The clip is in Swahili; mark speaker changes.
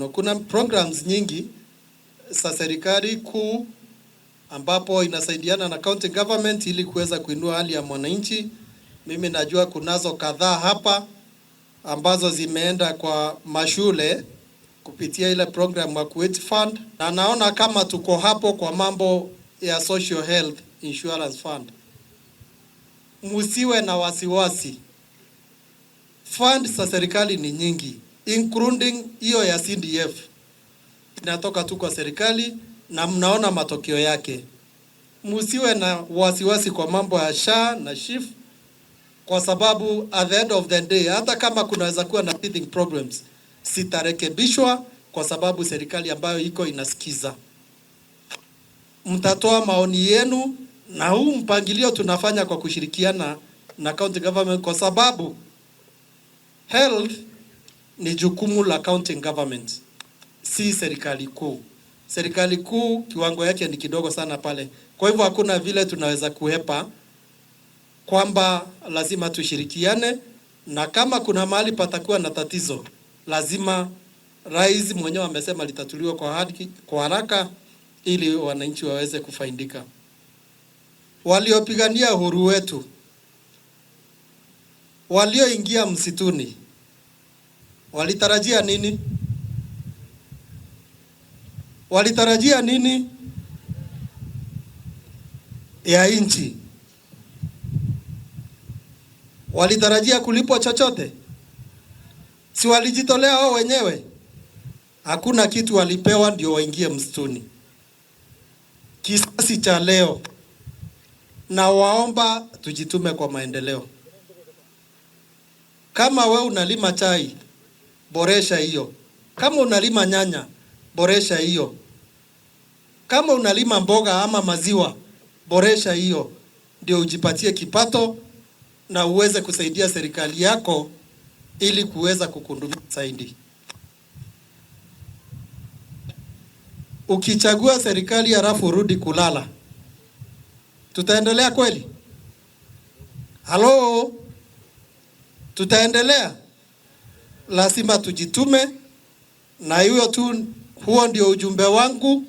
Speaker 1: mfano. Kuna programs nyingi za serikali kuu ambapo inasaidiana na county government ili kuweza kuinua hali ya mwananchi. Mimi najua kunazo kadhaa hapa ambazo zimeenda kwa mashule kupitia ile program wa Kuwait Fund, na naona kama tuko hapo kwa mambo ya Social Health Insurance Fund. Musiwe na wasiwasi. Fund za serikali ni nyingi, including hiyo ya CDF. Inatoka tu kwa serikali na mnaona matokeo yake. Musiwe na wasiwasi kwa mambo ya SHA na SHIF, kwa sababu at the end of the day, hata kama kunaweza kuwa na teething problems, sitarekebishwa kwa sababu serikali ambayo iko inasikiza. Mtatoa maoni yenu, na huu mpangilio tunafanya kwa kushirikiana na county government, kwa sababu health ni jukumu la county government, si serikali kuu. Serikali kuu kiwango yake ni kidogo sana pale. Kwa hivyo hakuna vile tunaweza kuhepa kwamba lazima tushirikiane, na kama kuna mahali patakuwa na tatizo, lazima rais mwenyewe amesema litatuliwa kwa haraka ili wananchi waweze kufaidika. Waliopigania uhuru wetu, walioingia msituni, walitarajia nini? Walitarajia nini ya nchi? Walitarajia kulipwa chochote? Si walijitolea wao wenyewe? Hakuna kitu walipewa ndio waingie msituni. Kisasi cha leo, na waomba tujitume kwa maendeleo. Kama we unalima chai, boresha hiyo. Kama unalima nyanya, boresha hiyo. Kama unalima mboga ama maziwa, boresha hiyo, ndio ujipatie kipato na uweze kusaidia serikali yako ili kuweza kukuhudumia zaidi. Ukichagua serikali halafu urudi kulala, tutaendelea kweli? Halo? Tutaendelea? Lazima tujitume, na huo ndio ujumbe wangu.